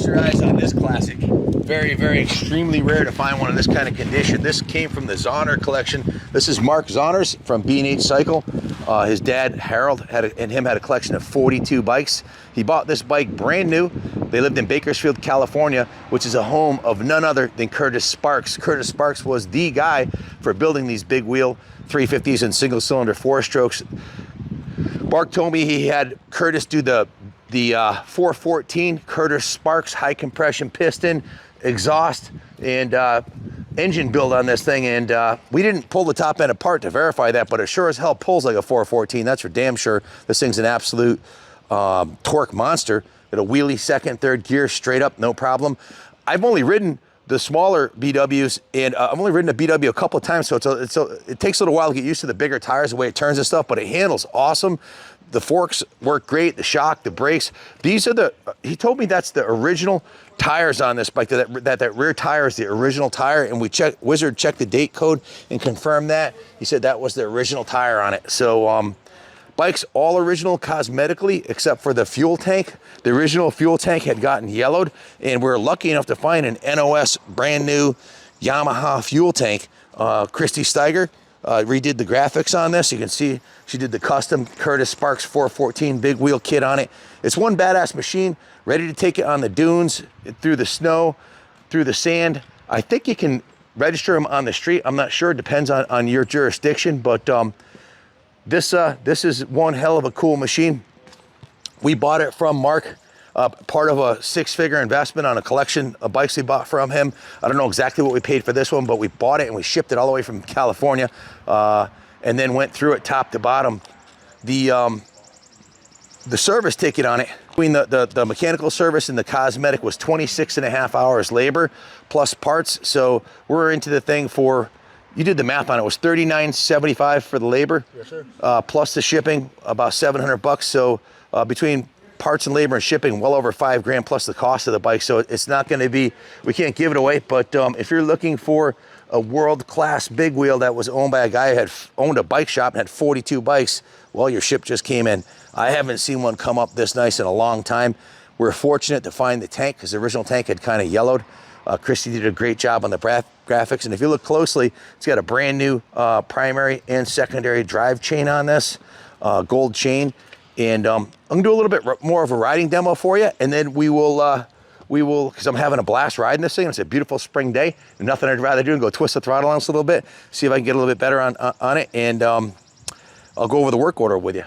your eyes on this classic. Very, very extremely rare to find one in this kind of condition. This came from the Zahner collection. This is Mark Zahner's from B&H Cycle. His dad, Harold, had a collection of 42 bikes. He bought this bike brand new. They lived in Bakersfield, California, which is a home of none other than Curtis Sparks. Curtis Sparks was the guy for building these big wheel 350s and single cylinder 4-strokes. Mark told me he had Curtis do the 414 Curtis Sparks high compression piston, exhaust, and engine build on this thing. And we didn't pull the top end apart to verify that, but it sure as hell pulls like a 414. That's for damn sure. This thing's an absolute torque monster. Got a wheelie second, third gear, straight up, no problem. I've only ridden the smaller BWs, and I've only ridden a BW a couple of times, so it takes a little while to get used to the bigger tires, the way it turns and stuff, but it handles awesome. The forks work great, the shock, the brakes. These are he told me that's the original tires on this bike, that rear tire is the original tire, and Wizard checked the date code and confirmed that. He said that was the original tire on it. So bike's all original cosmetically, except for the fuel tank. The original fuel tank had gotten yellowed, and we're lucky enough to find an NOS brand new Yamaha fuel tank. Christy Steiger redid the graphics on this. You can see she did the custom Curtis Sparks 414 big wheel kit on it. It's one badass machine, ready to take it on the dunes, through the snow, through the sand. I think you can register them on the street. I'm not sure, it depends on your jurisdiction, but this is one hell of a cool machine. We bought it from Mark, part of a 6-figure investment on a collection of bikes we bought from him. I don't know exactly what we paid for this one, but we bought it and we shipped it all the way from California, and then went through it top to bottom. The service ticket on it, between the mechanical service and the cosmetic, was 26.5 hours labor plus parts. So we're into the thing for, you did the math on it, was $39.75 for the labor. Yes, sir. Plus the shipping, about $700. So between parts and labor and shipping, well over $5 grand plus the cost of the bike. So it's not going to be, we can't give it away, but if you're looking for a world-class big wheel that was owned by a guy who had owned a bike shop and had 42 bikes, well, your ship just came in. I haven't seen one come up this nice in a long time. We're fortunate to find the tank, because the original tank had kind of yellowed. Christy did a great job on the graphics, and if you look closely, it's got a brand new primary and secondary drive chain on this, gold chain. And I'm gonna do a little bit more of a riding demo for you, and then we will, because I'm having a blast riding this thing. It's a beautiful spring day, and nothing I'd rather do than go twist the throttle on this a little bit, see if I can get a little bit better on it, and I'll go over the work order with you.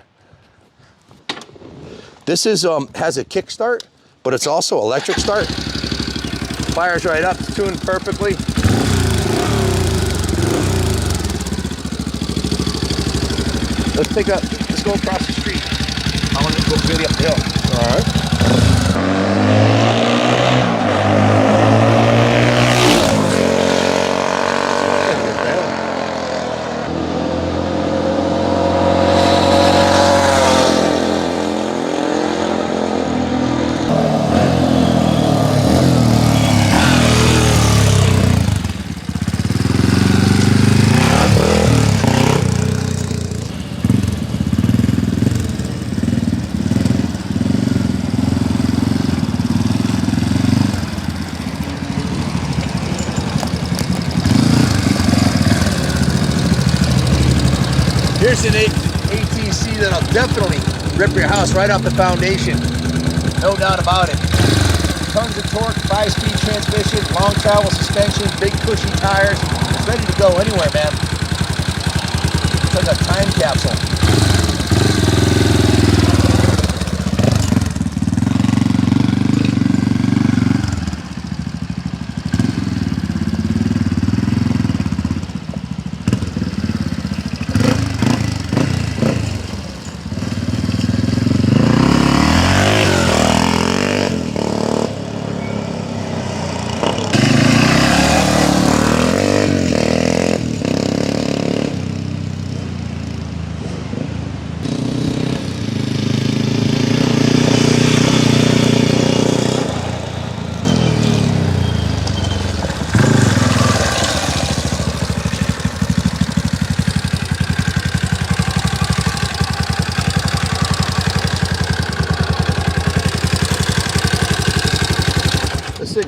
This is has a kickstart, but it's also electric start. Fires right up, it's tuned perfectly. Let's go across the street. I want to go really up the hill. All right. Here's an ATC that'll definitely rip your house right off the foundation. No doubt about it. Tons of torque, 5-speed transmission, long travel suspension, big cushy tires. It's ready to go anywhere, man. It's like a time capsule.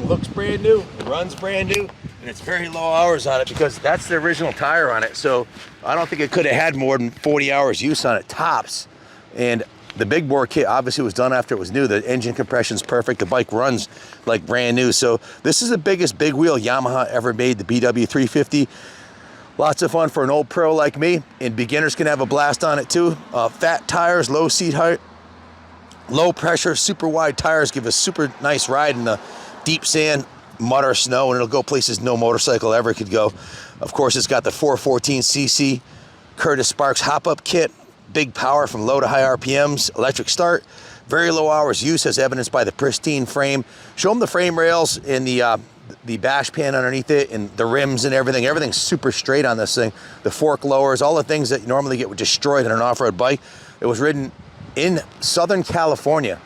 thing looks brand new, it runs brand new, and it's very low hours on it because that's the original tire on it. So I don't think it could have had more than 40 hours use on it tops. And the big bore kit obviously was done after it was new. The engine compression's perfect. The bike runs like brand new. So this is the biggest big wheel Yamaha ever made, the BW350. Lots of fun for an old pro like me, and beginners can have a blast on it too. Fat tires, low seat height, low pressure, super wide tires give a super nice ride in the deep sand, mud or snow, and it'll go places no motorcycle ever could go. Of course, it's got the 414cc Curtis Sparks hop-up kit, big power from low to high RPMs, electric start, very low hours use as evidenced by the pristine frame. Show them the frame rails and the bash pan underneath it and the rims and everything. Everything's super straight on this thing. The fork lowers, all the things that you normally get destroyed on an off-road bike. It was ridden in Southern California,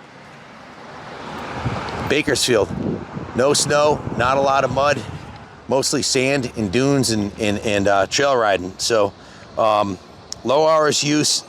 Bakersfield. No snow, not a lot of mud, mostly sand and dunes and trail riding. So low hours use.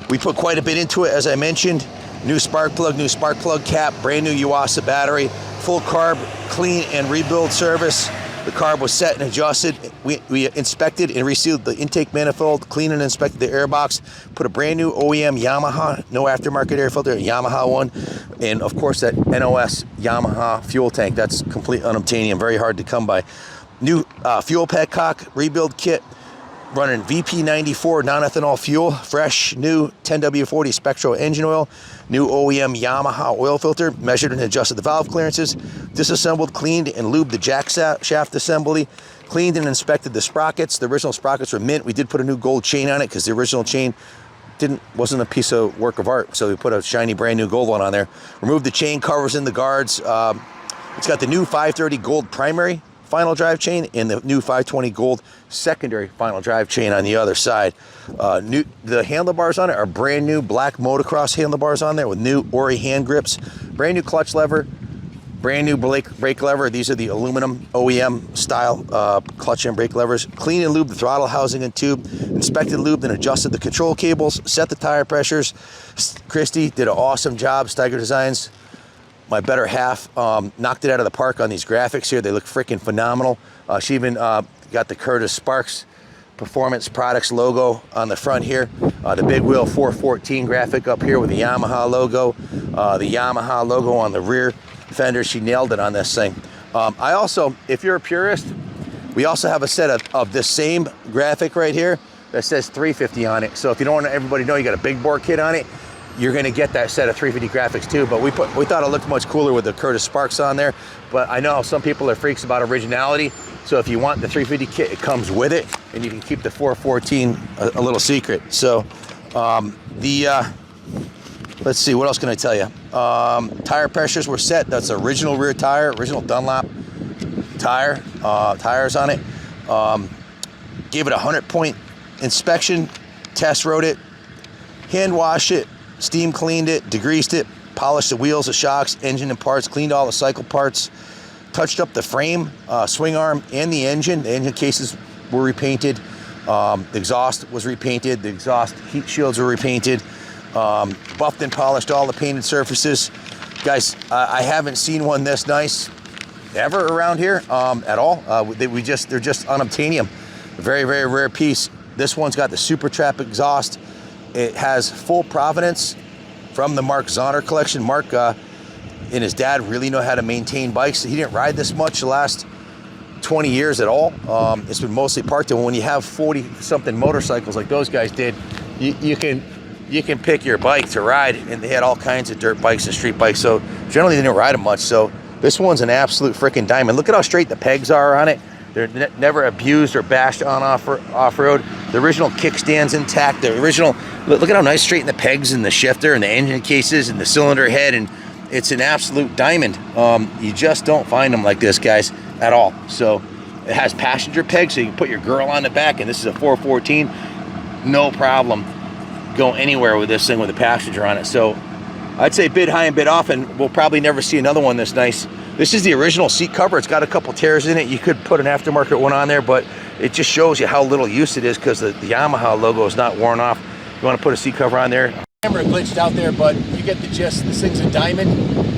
We put quite a bit into it, as I mentioned. New spark plug cap, brand new Yuasa battery, full carb clean and rebuild service. The carb was set and adjusted. We inspected and resealed the intake manifold, cleaned and inspected the air box, put a brand new OEM Yamaha, no aftermarket air filter, a Yamaha one, and of course that NOS Yamaha fuel tank. That's complete unobtainium, very hard to come by. New fuel petcock rebuild kit, running VP94 non-ethanol fuel, fresh new 10W40 Spectro engine oil, new OEM Yamaha oil filter, measured and adjusted the valve clearances, disassembled, cleaned, and lubed the jack shaft assembly, cleaned and inspected the sprockets. The original sprockets were mint. We did put a new gold chain on it because the original chain wasn't a piece of work of art, so we put a shiny brand new gold one on there. Removed the chain covers and the guards. It's got the new 530 gold primary final drive chain and the new 520 gold secondary final drive chain on the other side. The handlebars on it are brand new black motocross handlebars on there with new Ori hand grips, brand new clutch lever, brand new brake lever. These are the aluminum OEM style clutch and brake levers. Clean and lubed the throttle housing and tube, inspected, lubed, and adjusted the control cables, set the tire pressures. Christy did an awesome job. Steiger Designs, my better half, knocked it out of the park on these graphics here. They look freaking phenomenal. She even got the Curtis Sparks Performance Products logo on the front here. The big wheel 414 graphic up here with the Yamaha logo. The Yamaha logo on the rear fender. She nailed it on this thing. I also, if you're a purist, we also have a set of this same graphic right here that says 350 on it. So if you don't want everybody to know you got a big bore kit on it, you're gonna get that set of 350 graphics too. But we thought it looked much cooler with the Curtis Sparks on there. But I know some people are freaks about originality. So if you want the 350 kit, it comes with it, and you can keep the 414 a little secret. So let's see, what else can I tell you? Tire pressures were set. That's the original rear tire, original Dunlop tire, tires on it. Gave it a 100-point inspection, test rode it, hand washed it, steam cleaned it, degreased it, polished the wheels, the shocks, engine and parts, cleaned all the cycle parts, touched up the frame, swing arm, and the engine. The engine cases were repainted. The exhaust was repainted. The exhaust heat shields were repainted. Buffed and polished all the painted surfaces. Guys, I haven't seen one this nice ever around here at all. They're just unobtainium. A very, very rare piece. This one's got the Super Trap exhaust. It has full provenance from the Mark Zahner collection. Mark and his dad really know how to maintain bikes. He didn't ride this much the last 20 years at all. It's been mostly parked. And when you have 40-something motorcycles like those guys did, you can pick your bike to ride, and they had all kinds of dirt bikes and street bikes. So generally they didn't ride them much. So this one's an absolute freaking diamond. Look at how straight the pegs are on it. They're never abused or bashed on off-road. The original kickstand's intact. The original, look at how nice straight the pegs and the shifter and the engine cases and the cylinder head, and it's an absolute diamond. You just don't find them like this, guys, at all. So it has passenger pegs, so you can put your girl on the back, and this is a 414. No problem. Go anywhere with this thing with a passenger on it. So I'd say bid high and bid off, and we'll probably never see another one this nice. This is the original seat cover. It's got a couple tears in it. You could put an aftermarket one on there, but it just shows you how little use it is because the Yamaha logo is not worn off. You want to put a seat cover on there, Camera glitched out there, but you get the gist. This thing's a diamond.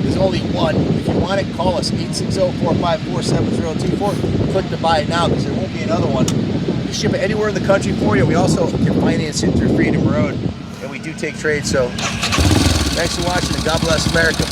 There's only one. If you want it, call us 860-454-7024. Click to buy it now because there won't be another one. We ship it anywhere in the country for you. We also can finance it through Freedom Road, and we do take trades. So thanks for watching, and God bless America.